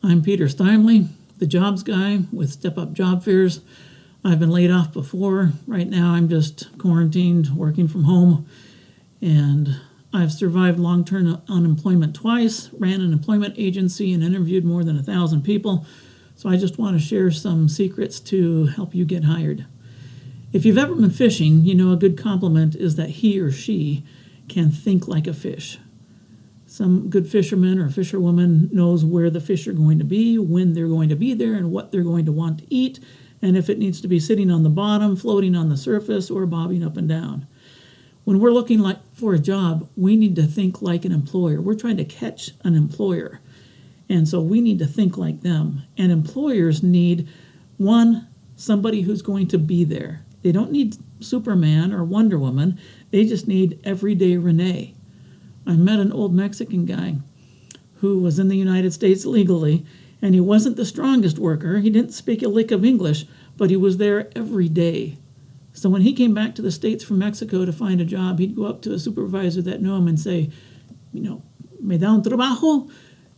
I'm Peter Steinley, the jobs guy with Step Up Job Fairs. I've been laid off before. Right now I'm just quarantined, working from home, and I've survived long-term unemployment twice, ran an employment agency, and interviewed more than 1,000 people. So I just want to share some secrets to help you get hired. If you've ever been fishing, you know a good compliment is that he or she can think like a fish. Some good fisherman or fisherwoman knows where the fish are going to be, when they're going to be there, and what they're going to want to eat, and if it needs to be sitting on the bottom, floating on the surface, or bobbing up and down. When we're looking for a job, we need to think like an employer. We're trying to catch an employer, and so we need to think like them. And employers need, one, somebody who's going to be there. They don't need Superman or Wonder Woman. They just need everyday Renee. I met an old Mexican guy who was in the United States legally, and he wasn't the strongest worker. He didn't speak a lick of English, but he was there every day. So when he came back to the States from Mexico to find a job, he'd go up to a supervisor that knew him and say, me da un trabajo?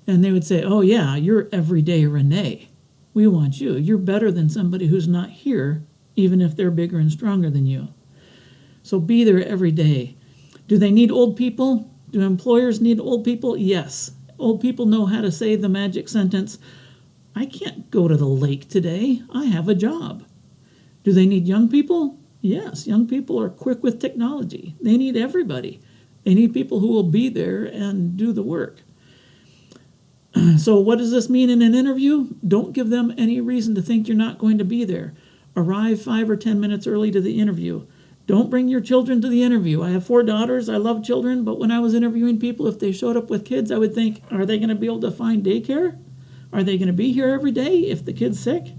And they would say, oh yeah, you're everyday Renee. We want you. You're better than somebody who's not here, even if they're bigger and stronger than you. So be there every day. Do they need old people? Do employers need old people? Yes. Old people know how to say the magic sentence, I can't go to the lake today. I have a job. Do they need young people? Yes. Young people are quick with technology. They need everybody. They need people who will be there and do the work. So what does this mean in an interview? Don't give them any reason to think you're not going to be there. Arrive 5 or 10 minutes early to the interview. Don't bring your children to the interview. I have 4 daughters. I love children, but when I was interviewing people, if they showed up with kids, I would think, are they going to be able to find daycare? Are they going to be here every day if the kid's sick?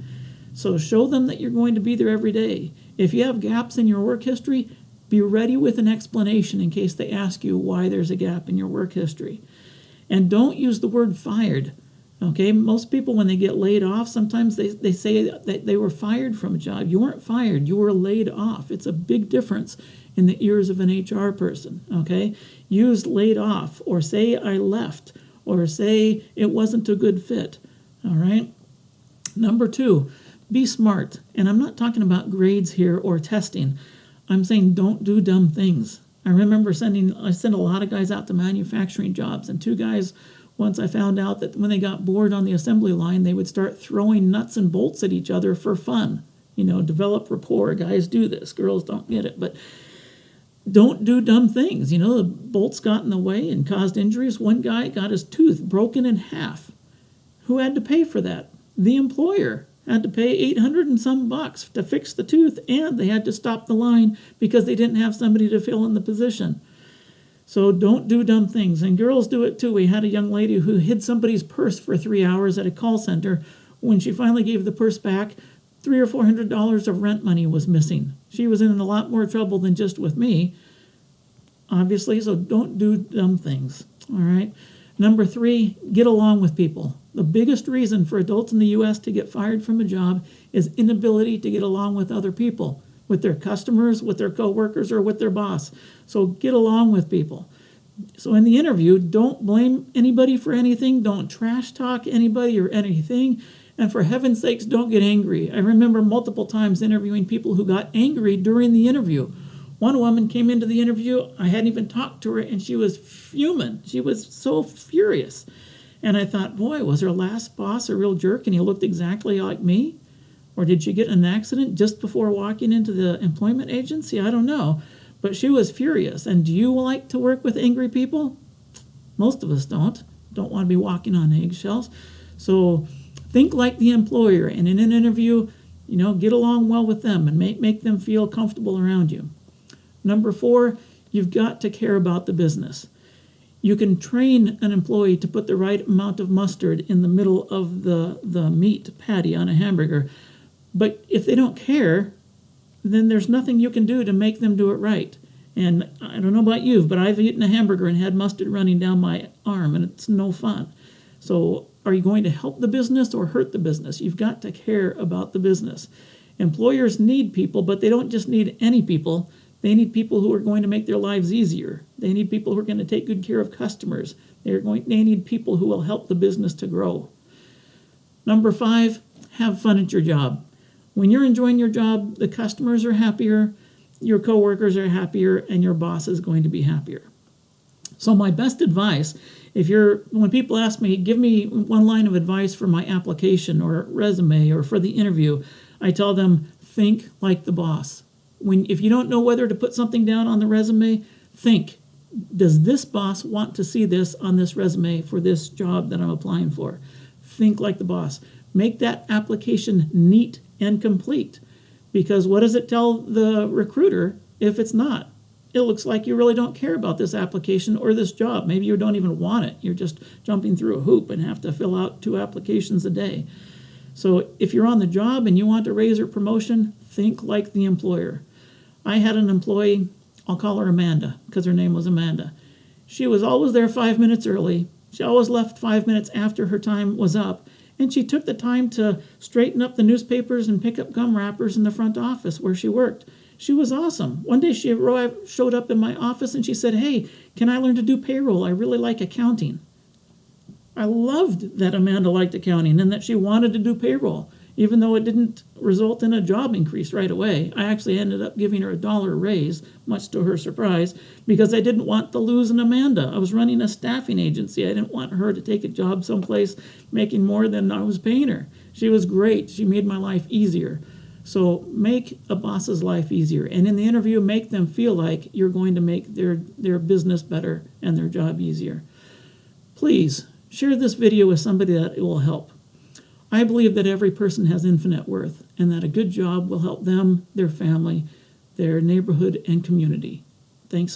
So show them that you're going to be there every day. If you have gaps in your work history, be ready with an explanation in case they ask you why there's a gap in your work history. And don't use the word fired. Okay, most people, when they get laid off, sometimes they say that they were fired from a job. You weren't fired, you were laid off. It's a big difference in the ears of an HR person, okay? Use laid off, or say I left, or say it wasn't a good fit, all right? Number 2, be smart. And I'm not talking about grades here or testing. I'm saying don't do dumb things. I remember I sent a lot of guys out to manufacturing jobs, and 2 guys, once I found out that when they got bored on the assembly line, they would start throwing nuts and bolts at each other for fun. Develop rapport. Guys do this. Girls don't get it. But don't do dumb things. The bolts got in the way and caused injuries. One guy got his tooth broken in half. Who had to pay for that? The employer had to pay $800 and some bucks to fix the tooth, and they had to stop the line because they didn't have somebody to fill in the position. So don't do dumb things. And girls do it too. We had a young lady who hid somebody's purse for 3 hours at a call center. When she finally gave the purse back, $300 or $400 of rent money was missing. She was in a lot more trouble than just with me, obviously, so don't do dumb things, all right? Number 3, get along with people. The biggest reason for adults in the U.S. to get fired from a job is inability to get along with other people, with their customers, with their coworkers, or with their boss. So get along with people. So in the interview, don't blame anybody for anything. Don't trash talk anybody or anything. And for heaven's sakes, don't get angry. I remember multiple times interviewing people who got angry during the interview. One woman came into the interview. I hadn't even talked to her, and she was fuming. She was so furious. And I thought, boy, was her last boss a real jerk, and he looked exactly like me? Or did she get in an accident just before walking into the employment agency? I don't know. But she was furious. And do you like to work with angry people? Most of us don't. Don't want to be walking on eggshells. So think like the employer. And in an interview, get along well with them and make them feel comfortable around you. Number 4, you've got to care about the business. You can train an employee to put the right amount of mustard in the middle of the meat patty on a hamburger. But if they don't care, then there's nothing you can do to make them do it right. And I don't know about you, but I've eaten a hamburger and had mustard running down my arm, and it's no fun. So are you going to help the business or hurt the business? You've got to care about the business. Employers need people, but they don't just need any people. They need people who are going to make their lives easier. They need people who are going to take good care of customers. They need people who will help the business to grow. Number 5, have fun at your job. When you're enjoying your job, the customers are happier, your coworkers are happier, and your boss is going to be happier. So my best advice, when people ask me, give me one line of advice for my application or resume or for the interview, I tell them, think like the boss. If you don't know whether to put something down on the resume, think, does this boss want to see this on this resume for this job that I'm applying for? Think like the boss. Make that application neat and complete. Because what does it tell the recruiter if it's not? It looks like you really don't care about this application or this job. Maybe you don't even want it. You're just jumping through a hoop and have to fill out 2 applications a day. So if you're on the job and you want a raise or promotion, think like the employer. I had an employee, I'll call her Amanda because her name was Amanda. She was always there 5 minutes early. She always left 5 minutes after her time was up. And she took the time to straighten up the newspapers and pick up gum wrappers in the front office where she worked. She was awesome. One day she showed up in my office and she said, hey, can I learn to do payroll? I really like accounting. I loved that Amanda liked accounting and that she wanted to do payroll, even though it didn't result in a job increase right away. I actually ended up giving her $1 raise, much to her surprise, because I didn't want to lose an Amanda. I was running a staffing agency. I didn't want her to take a job someplace making more than I was paying her. She was great. She made my life easier. So make a boss's life easier. And in the interview, make them feel like you're going to make their business better and their job easier. Please share this video with somebody that it will help. I believe that every person has infinite worth and that a good job will help them, their family, their neighborhood, and community. Thanks.